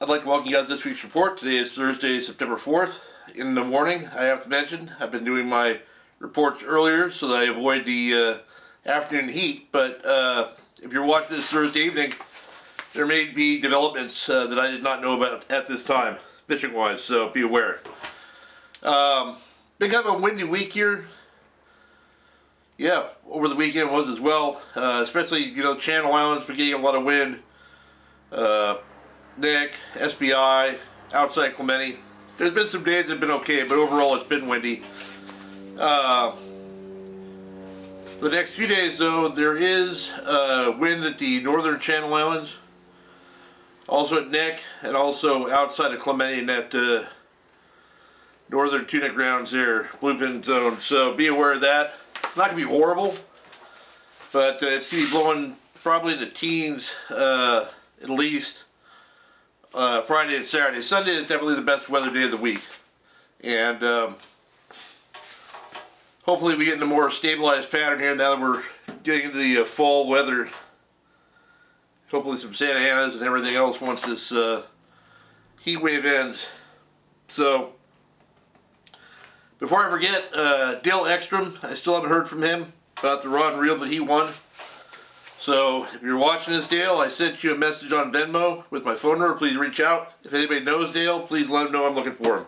I'd like to welcome you guys to this week's report. Today is Thursday, September 4th. In the morning, I have to mention, I've been doing my reports earlier so that I avoid the afternoon heat. But if you're watching this Thursday evening, there may be developments that I did not know about at this time, fishing-wise, so be aware. Been kind of a windy week here. Yeah, over the weekend was as well. Especially, Channel Islands been getting a lot of wind. Nick, SBI, outside Clemente. There's been some days that have been okay, but overall it's been windy. The next few days, though, there is wind at the northern Channel Islands, also at Nick, and also outside of Clemente in that northern Tuna grounds there, bluefin zone. So be aware of that. It's not going to be horrible, but it's going to be blowing probably in the teens at least. Friday and Saturday. Sunday is definitely the best weather day of the week. And hopefully we get in a more stabilized pattern here now that we're getting into the fall weather. Hopefully some Santa Anas and everything else once this heat wave ends. So, before I forget, Dale Ekstrom, I still haven't heard from him about the rod and reel that he won. So, if you're watching this, Dale, I sent you a message on Venmo with my phone number. Please reach out. If anybody knows Dale, please let him know I'm looking for him.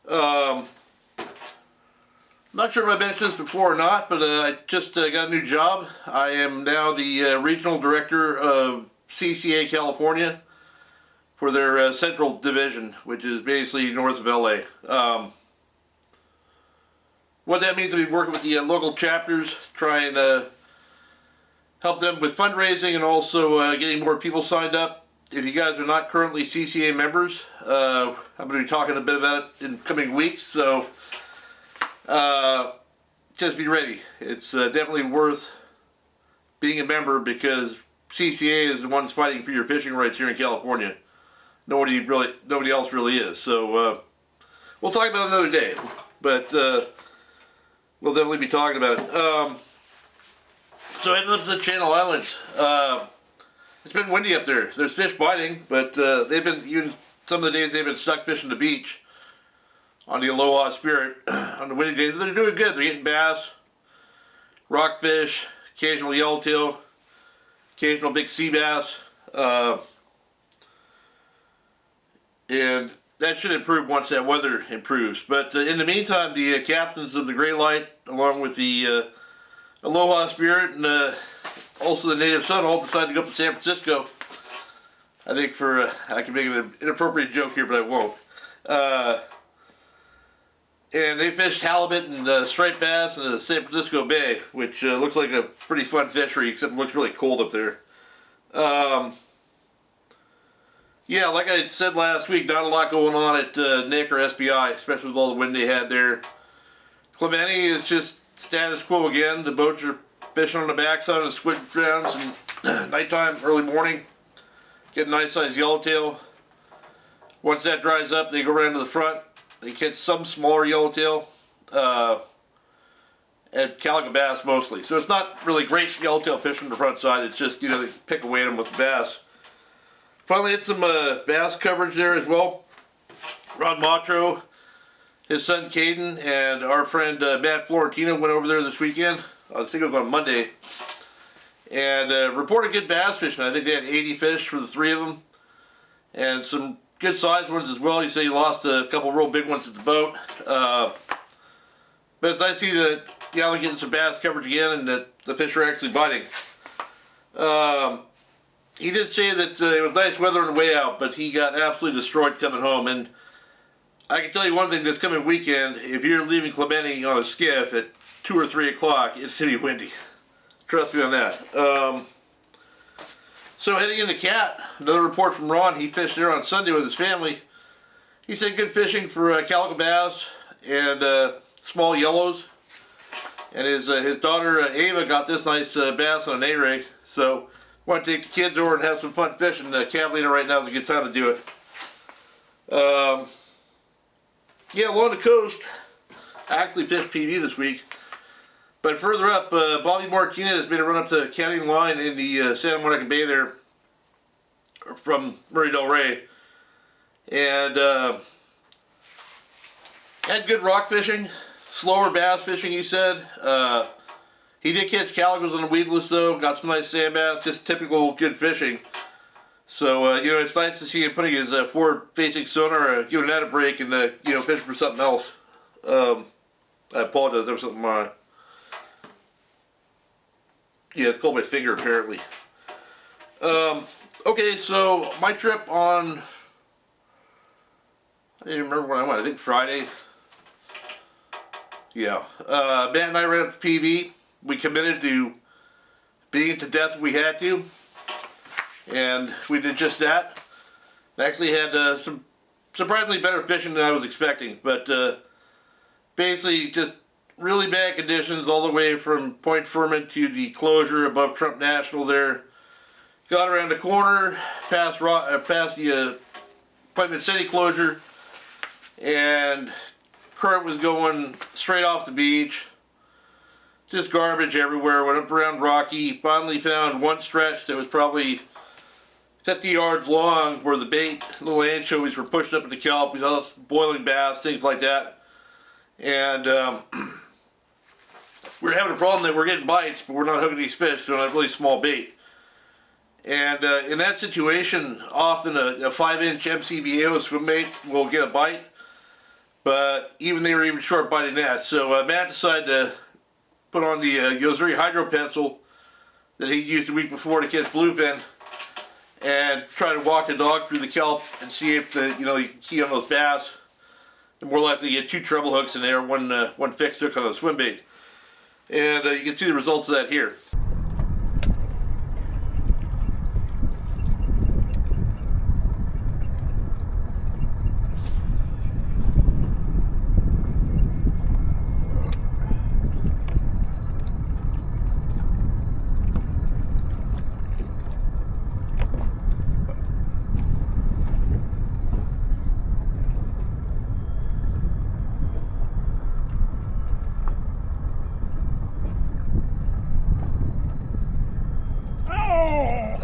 I'm not sure if I mentioned this before or not, but I just got a new job. I am now the Regional Director of CCA California for their Central Division, which is basically north of LA. What that means is we working with the local chapters, trying to help them with fundraising and also getting more people signed up. If you guys are not currently CCA members, I'm going to be talking a bit about it in coming weeks, so just be ready. It's definitely worth being a member because CCA is the ones fighting for your fishing rights here in California. Nobody else really is. So we'll talk about it another day, but we'll definitely be talking about it. So heading up to the Channel Islands, it's been windy up there. There's fish biting, but they've been, even some of the days they've been stuck fishing the beach on the Aloha Spirit on the windy days. They're doing good. They're getting bass, rockfish, occasional yellowtail, occasional big sea bass, and that should improve once that weather improves. But in the meantime, the captains of the Gray Light, along with the Aloha Spirit and also the Native Sun, all decided to go up to San Francisco. I think I can make an inappropriate joke here, but I won't. And they fished halibut and striped bass in the San Francisco Bay, which looks like a pretty fun fishery, except it looks really cold up there. Yeah, like I said last week, not a lot going on at Nick or SBI, especially with all the wind they had there. Clemente is just status quo again. The boats are fishing on the backside of the squid grounds and nighttime, early morning, get a nice sized yellowtail. Once that dries up, they go around to the front. They catch some smaller yellowtail and calico bass mostly. So it's not really great yellowtail fishing on the front side. It's just, they pick away at them with bass. Finally, had some bass coverage there as well. Ron Matro, his son Caden, and our friend Matt Florentino went over there this weekend. I think it was on Monday. And reported good bass fishing. I think they had 80 fish for the three of them. And some good sized ones as well. He said he lost a couple real big ones at the boat. But it's nice to see that they're getting some bass coverage again and that the fish are actually biting. He did say that it was nice weather on the way out, but he got absolutely destroyed coming home. And I can tell you one thing, this coming weekend, if you're leaving Clemente on a skiff at 2 or 3 o'clock, it's going to be windy. Trust me on that. So heading into Cat, another report from Ron. He fished there on Sunday with his family. He said good fishing for calico bass and small yellows. And his daughter Ava got this nice bass on an A-rig. So want to take the kids over and have some fun fishing. Catalina right now is a good time to do it. Yeah, along the coast, I actually fished PV this week. But further up, Bobby Martinez made a run up to the county line in the Santa Monica Bay there from Murray Del Rey, and had good rock fishing, slower bass fishing. He said he did catch calicos on the weedless though. Got some nice sand bass, just typical good fishing. So you know, it's nice to see him putting his forward-facing sonar, giving that a break, and you know, fishing for something else. I apologize, there was something yeah, it's called my finger apparently. Okay, so my trip on, I didn't even remember when I went, I think Friday. Yeah, Matt and I ran up to PB. We committed to being to death if we had to, and we did just that. Actually had some surprisingly better fishing than I was expecting, but basically just really bad conditions all the way from Point Furman to the closure above Trump National there. Got around the corner, past the Appointment City closure, and current was going straight off the beach. Just garbage everywhere. Went up around Rocky. Finally found one stretch that was probably 50 yards long where the bait, little anchovies were pushed up in the kelp. We saw boiling bass, things like that. And we're having a problem that we're getting bites, but we're not hooking these fish, so not really small bait. And in that situation, often a 5-inch MCBA swim bait will get a bite, but even they were even short biting that. So Matt decided to put on the Yozuri Hydro Pencil that he used the week before to catch bluefin, and try to walk the dog through the kelp and see if you can key on those bass. They're more likely to get 2 treble hooks in there, one fixed hook on a swim bait. And you can see the results of that here.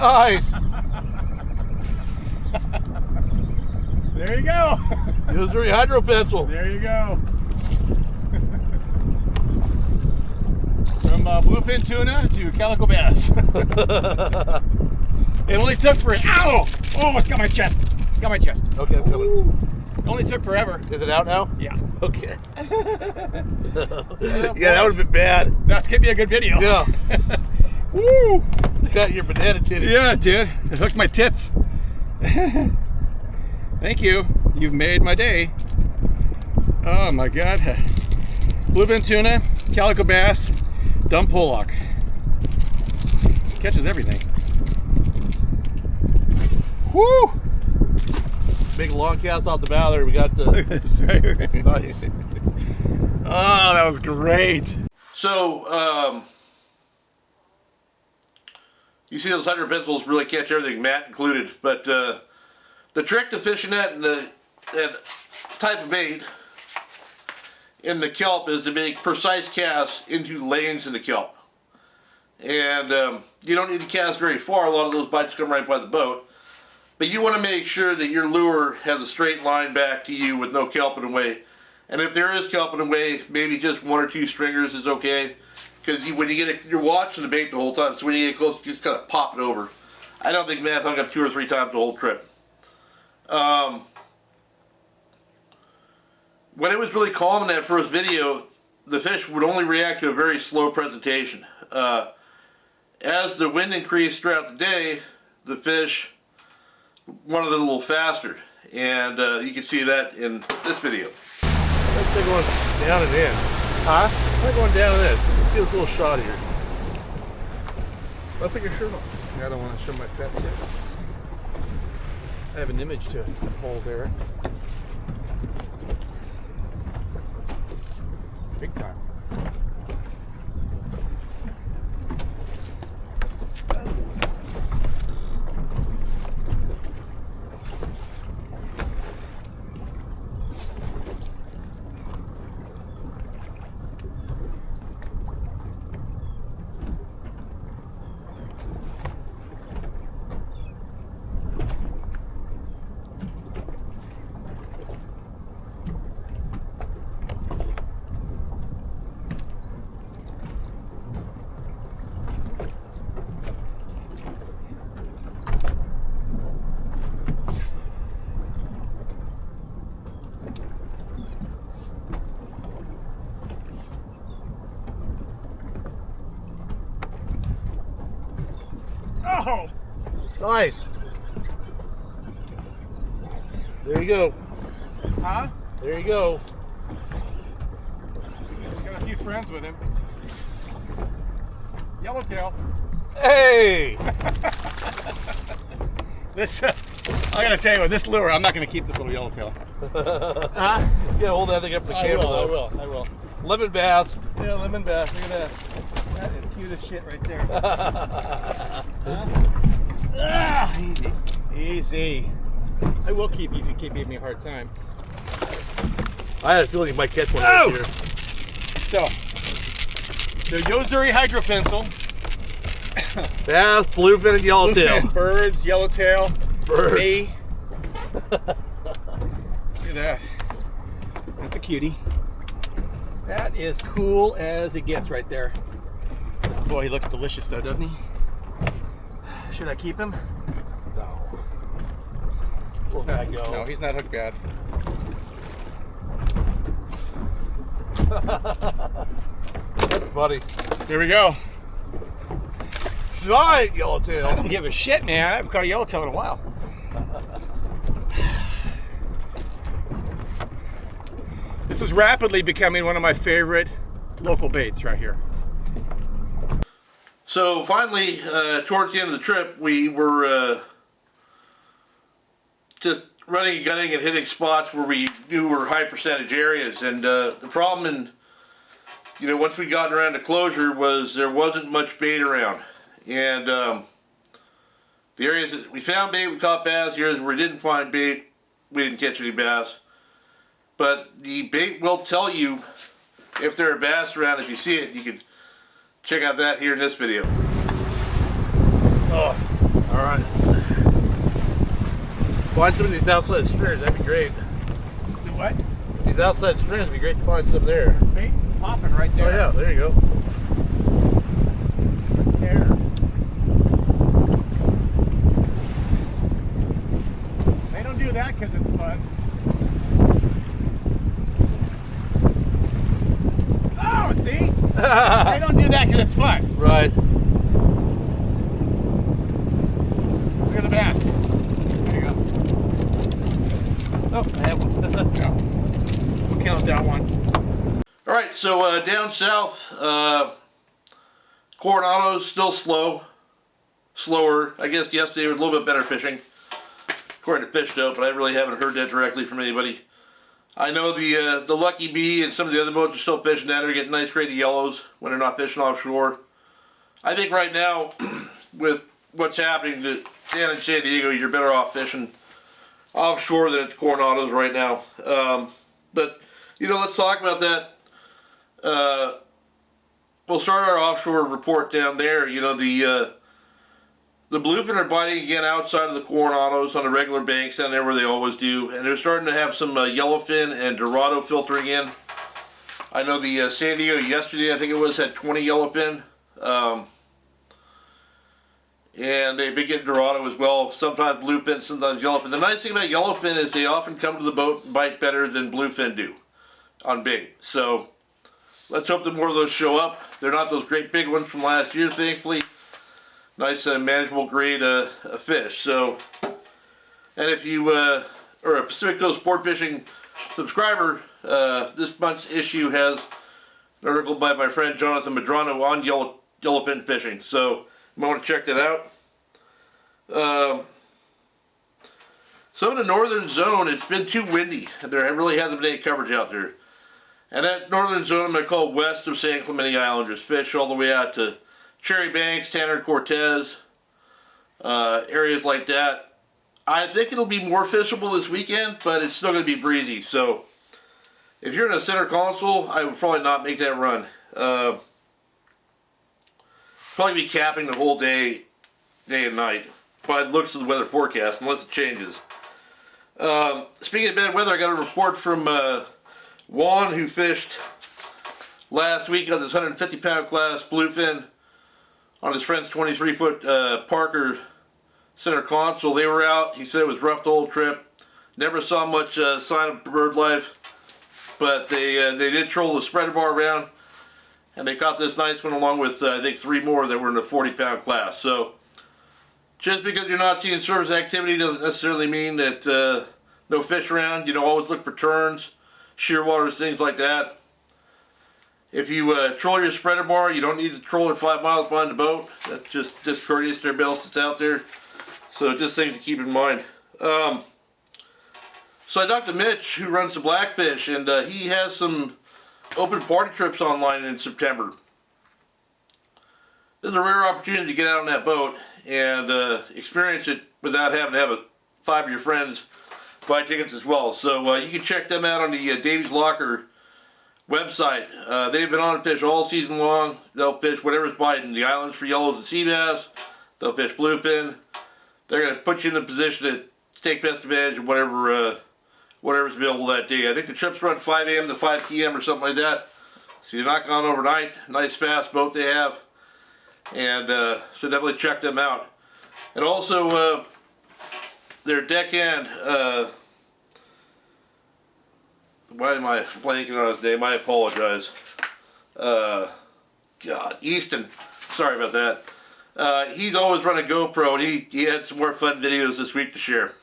Nice. There you go. Yozuri Hydro Pencil. There you go. From bluefin tuna to calico bass. It only took for ow! Oh, it's got my chest. It's got my chest. Okay, I'm coming. It only took forever. Is it out now? Yeah. Okay. Yeah, that would have been bad. That's gonna be a good video. Yeah. Woo! You got your banana titty. Yeah, it did. It hooked my tits. Thank you. You've made my day. Oh my God. Bluefin tuna, calico bass, dump pollock. Catches everything. Woo! Big long cast off the bow there. We got the. Look at this right here. Nice. Oh, that was great. So, you see those Hydro Pencils really catch everything, Matt included. But the trick to fishing that type of bait in the kelp is to make precise casts into lanes in the kelp. And you don't need to cast very far. A lot of those bites come right by the boat. But you want to make sure that your lure has a straight line back to you with no kelp in the way. And if there is kelp in the way, maybe just 1 or 2 stringers is okay. Because when you get it, you're watching the bait the whole time, so when you get close, you just kind of pop it over. I don't think Matt hung up 2 or 3 times the whole trip. When it was really calm in that first video, the fish would only react to a very slow presentation. As the wind increased throughout the day, the fish wanted it a little faster, and you can see that in this video. Let's take one down and in. Huh? I'm going down and in. Let's get a little shot here. I'll take your shirt off. I don't want to show my fat tits. I have an image to hold there. Big time. Oh! Nice. There you go. Huh? There you go. He's got a few friends with him. Yellowtail. Hey! This, I gotta tell you what, this lure, I'm not gonna keep this little yellowtail. Huh? Yeah, hold that thing up for the camera. I will. Lemon bass. Yeah, lemon bass, look at that. That is cute as shit right there. Easy. Easy. I will keep you if you keep giving me a hard time. I had a feeling you might catch one Oh! right here. So, the Yozuri hydrofencil. Bass, bluefin, and yellowtail. Bluefin, birds, yellowtail, Birds. me. Look at that. That's a cutie. That is cool as it gets right there. Boy, he looks delicious though, doesn't he? Should I keep him? No. Where'd that go? No, he's not hooked bad. That's funny. There we go. Giant I yellowtail. don't give a shit, man. I haven't caught a yellowtail in a while. This is rapidly becoming one of my favorite local baits right here. So finally, towards the end of the trip, we were just running and gunning and hitting spots where we knew were high percentage areas. And the problem in, once we got around to closure was there wasn't much bait around. And the areas that we found bait, we caught bass. The areas where we didn't find bait, we didn't catch any bass. But the bait will tell you if there are bass around. If you see it, you can check out that here in this video. Oh, all right. Find some of these outside streams, that'd be great. Do what? These outside streams would be great to find some there. Bait popping right there. Oh yeah, there you go. Right there. They don't do that because it's fun. Oh, see? They don't do that because it's fun. Right. Look at the bass. There you go. Oh, I have one. Yeah. We'll count that one. All right, so down south, Coronado's still slower. I guess yesterday was a little bit better fishing, according to Fish Dope, but I really haven't heard that directly from anybody. I know the Lucky Bee and some of the other boats are still fishing down there, getting nice grade of yellows when they're not fishing offshore. I think right now, with what's happening down in San Diego, you're better off fishing offshore than at the Coronado's right now. But let's talk about that. We'll start our offshore report down there. The bluefin are biting again outside of the Coronados on the regular banks down there where they always do, and they're starting to have some yellowfin and dorado filtering in. I know the San Diego yesterday, I think it was, had 20 yellowfin, and they've been getting dorado as well. Sometimes bluefin, sometimes yellowfin. The nice thing about yellowfin is they often come to the boat and bite better than bluefin do on bait. So let's hope that more of those show up. They're not those great big ones from last year, thankfully. Nice manageable grade fish. So, and if you are a Pacific Coast Sport Fishing subscriber, this month's issue has an article by my friend Jonathan Medrano on yellowfin fishing. So you might want to check that out. So in the northern zone, it's been too windy. There really hasn't been any coverage out there. And that northern zone I'm going to call west of San Clemente Island. There's fish all the way out to Cherry Banks, Tanner Cortez, areas like that. I think it'll be more fishable this weekend, but it's still going to be breezy. So if you're in a center console, I would probably not make that run. Probably be capping the whole day and night by the looks of the weather forecast, unless it changes. Speaking of bad weather, I got a report from Juan, who fished last week on this 150-pound class bluefin on his friend's 23-foot Parker center console. They were out. He said it was rough the whole trip. Never saw much sign of bird life, but they did troll the spreader bar around, and they caught this nice one along with I think 3 more that were in the 40-pound class. So Just because you're not seeing surface activity doesn't necessarily mean that no fish around. You know, always look for turns, shearwaters, things like that. If you troll your spreader bar, you don't need to troll it 5 miles behind the boat. That's just discourteous to everybody else that's out there. So just things to keep in mind. So I talked to Mitch, who runs the Blackfish, and he has some open party trips online in September. This is a rare opportunity to get out on that boat and experience it without having to have 5 of your friends buy tickets as well. So you can check them out on the Davies Locker website. They've been on to fish all season long. They'll fish whatever's biting the islands for yellows and sea bass. They'll fish bluefin. They're going to put you in a position to take best advantage of whatever's available that day. I think the trips run 5 a.m. to 5 p.m. or something like that. So you're not gone overnight. Nice fast boat they have. And so definitely check them out. And also their deckhand, why am I blanking on his name? I apologize. God, Easton. Sorry about that. He's always run a GoPro, and he had some more fun videos this week to share.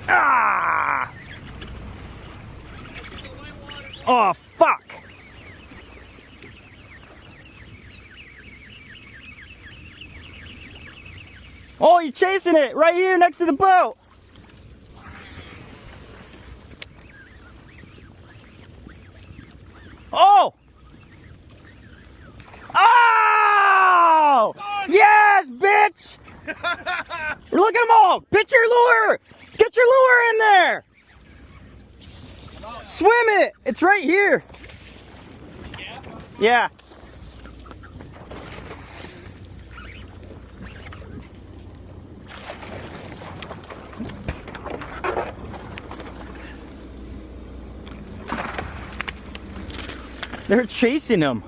Ah! Oh, fuck! Oh, you're chasing it right here next to the boat. Oh! Oh! Yes, bitch! Look at them all! Pitch your lure! Get your lure in there! Swim it! It's right here. Yeah. They're chasing him.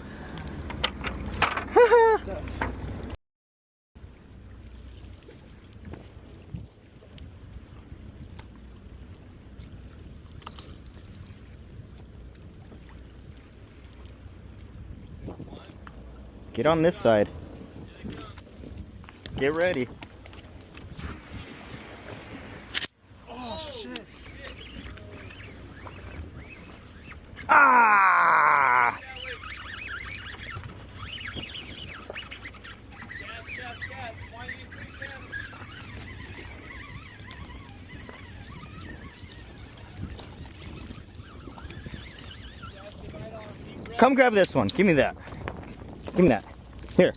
Get on this side. Get ready. Oh, shit. Ah! Come grab this one. Give me that. Give me that. Here.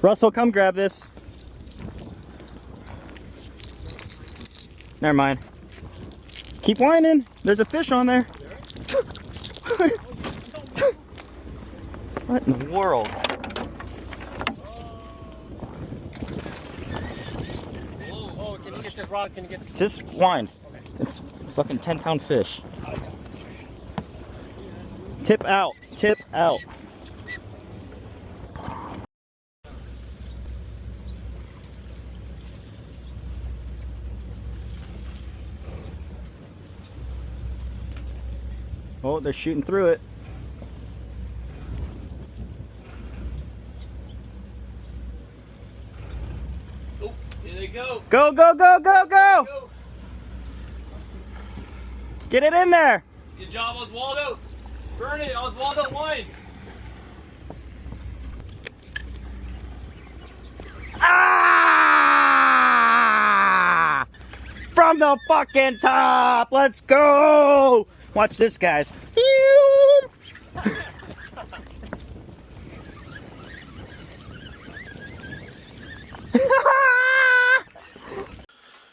Russell, come grab this. Never mind. Keep whining. There's a fish on there. What in the world? Oh, can you get this rod? Can you get this? Just whine. It's a fucking 10-pound fish. Tip out. Tip out. Oh, they're shooting through it. Oh, here they go. Go, go, go, go, go! Go. Get it in there! Good job, Oswaldo. Burn it, Oswaldo, wine. Ah! From the fucking top! Let's go! Watch this, guys.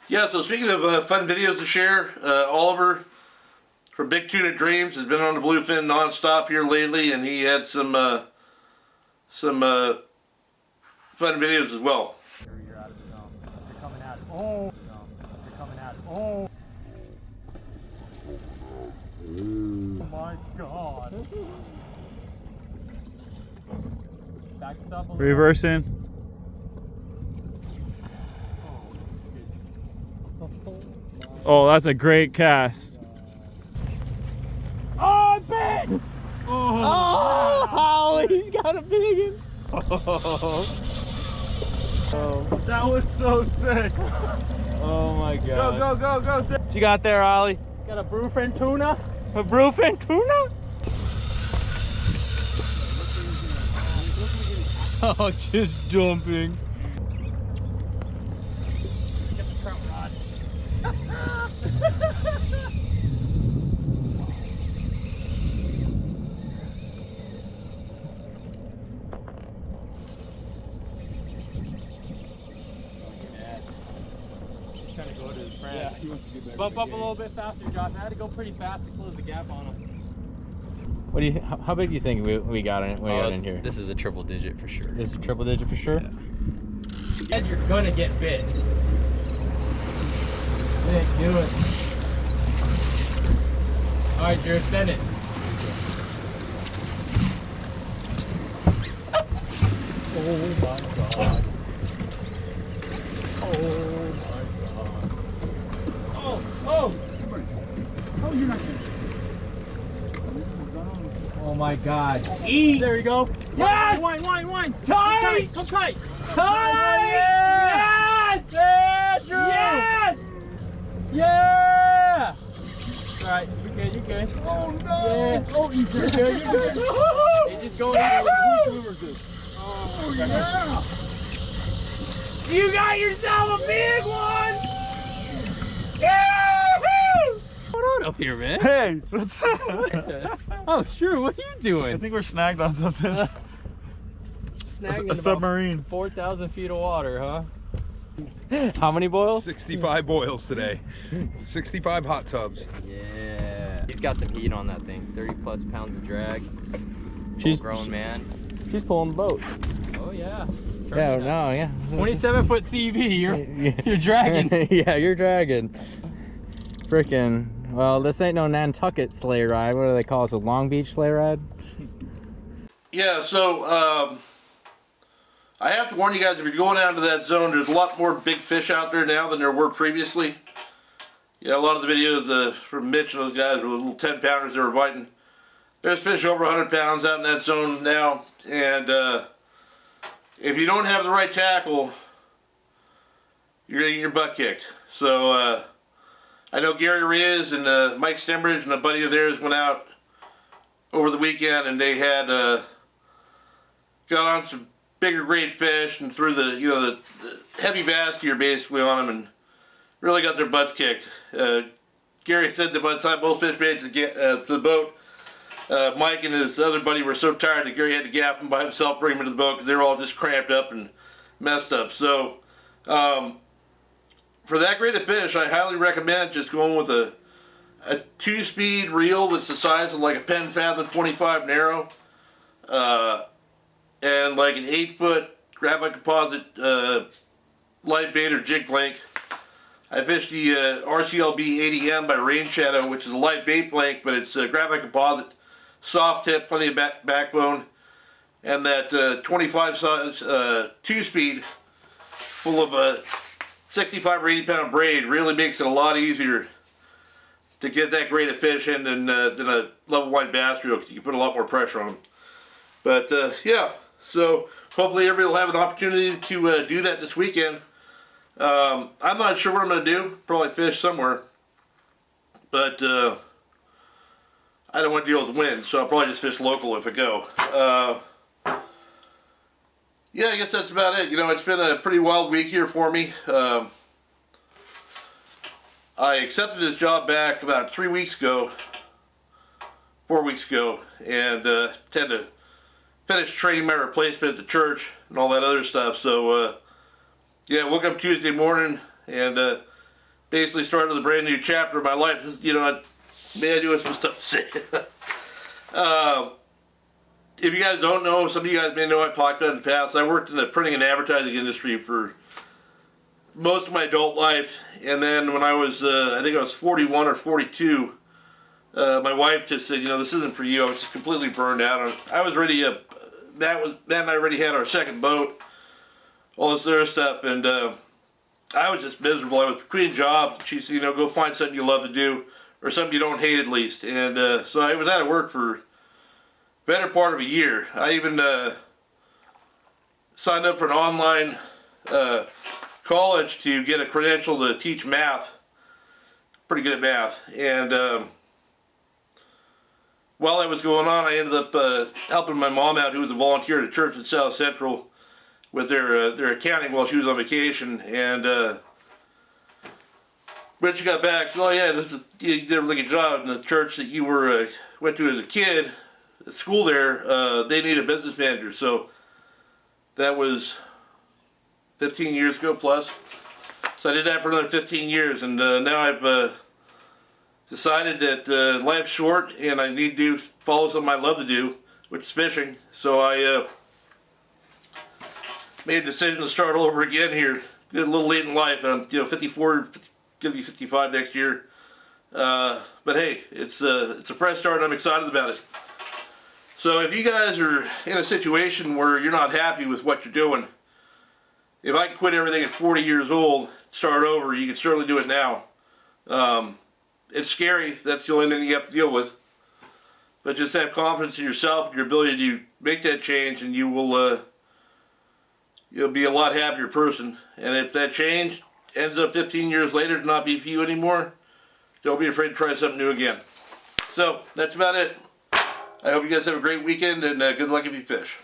Yeah, so speaking of fun videos to share, Oliver from Big Tuna Dreams has been on the bluefin non-stop here lately, and he had some fun videos as well. You're out of the zone. You're coming out. Oh. You're coming out. Oh. god. Back up a little. Reversing. Oh, that's a great cast. Oh, big! Oh, Holly's got a big one. Oh, that was so sick. Oh my god. Go, go, go, go. What you got there, Ollie? Got a bluefin tuna? A bluefin tuna? Oh, just jumping. Get the trout rod. Trying to go to his friend. Yeah, he wants to get back. Bump up a little bit faster, Josh. I had to go pretty fast to close the gap on him. What do you? How big do you think we got in? We got in here. This is a triple digit for sure. This is a triple digit for sure. Yeah. And you're gonna get bit. Nick, do it. All right, Jared, send it. Oh my god. Oh my god. Oh, oh! Oh, you're not gonna. Oh my god. Eat! There you go. Yes! Wine! Tight! Come tight! Tight! Yes! Andrew! Yes! Yeah! Alright, you good. Oh no! Yeah. Oh, you're good. You're just going in. Oh yeah! You got yourself a big one! Yahoo! What's going on up here, man? Hey, what's up? Oh, sure. What are you doing? I think we're snagged on something. Snagging A submarine. 4,000 feet of water, huh? How many boils? 65 boils today. 65 hot tubs. Yeah. He's got some heat on that thing. 30 plus pounds of drag. She's Grown man. She's pulling the boat. Oh yeah. Yeah, no, yeah. 27-foot CV. You're dragging. Yeah, you're dragging. Frickin'. Well, this ain't no Nantucket sleigh ride. What do they call it? A Long Beach sleigh ride? Yeah, so I have to warn you guys, if you're going out into that zone, there's a lot more big fish out there now than there were previously. Yeah, a lot of the videos from Mitch and those guys were little 10-pounders they were biting. There's fish over 100 pounds out in that zone now, and if you don't have the right tackle, you're going to get your butt kicked. So I know Gary Reyes and Mike Stembridge and a buddy of theirs went out over the weekend, and they had got on some bigger grade fish and threw the heavy bass gear basically on them and really got their butts kicked. Gary said that by the time both fish made it to the boat, Mike and his other buddy were so tired that Gary had to gaff them by himself, bring them into the boat because they were all just cramped up and messed up. So for that grade of fish, I highly recommend just going with a 2-speed reel that's the size of like a Penn Fathom 25 narrow, and like an 8-foot graphite composite light bait or jig blank. I fished the RCLB 80M by Rain Shadow, which is a light bait blank, but it's a graphite composite, soft tip, plenty of backbone, and that 25 size 2-speed full of 65 or 80 pound braid really makes it a lot easier to get that grade of fish in than a level wide bass reel, because you can put a lot more pressure on them. But yeah, so hopefully everybody will have an opportunity to do that this weekend. I'm not sure what I'm going to do. Probably fish somewhere. But I don't want to deal with the wind, so I'll probably just fish local if I go. Yeah, I guess that's about it. You know, it's been a pretty wild week here for me. I accepted this job back about 4 weeks ago, and tend to finish training my replacement at the church and all that other stuff. So, yeah, woke up Tuesday morning and basically started a brand new chapter of my life. This, you know, I do have some stuff to say. If you guys don't know, some of you guys may know I've talked about in the past, I worked in the printing and advertising industry for most of my adult life, and then when I was, I think I was 41 or 42, my wife just said, you know, this isn't for you. I was just completely burned out. I was ready. Matt and I already had our second boat, all this other stuff, and I was just miserable. I was between jobs. She said, you know, go find something you love to do, or something you don't hate at least. And so I was out of work for better part of a year. I even signed up for an online college to get a credential to teach math. Pretty good at math. And while that was going on, I ended up helping my mom out, who was a volunteer at a church in South Central, with their accounting while she was on vacation. And when she got back, she said, oh yeah, you did a really good job in the church that you went to as a kid. At school there, they need a business manager. So that was 15 years ago plus. So I did that for another 15 years, and now I've decided that life's short and I need to follow something I love to do, which is fishing. So I made a decision to start all over again here. Get a little late in life. I'm 54, gonna be 55 next year. But hey, it's a fresh start and I'm excited about it. So if you guys are in a situation where you're not happy with what you're doing, if I can quit everything at 40 years old, start over, you can certainly do it now. It's scary. That's the only thing you have to deal with. But just have confidence in yourself and your ability to make that change, and you will you'll be a lot happier person. And if that change ends up 15 years later to not be for you anymore, don't be afraid to try something new again. So that's about it. I hope you guys have a great weekend, and good luck if you fish.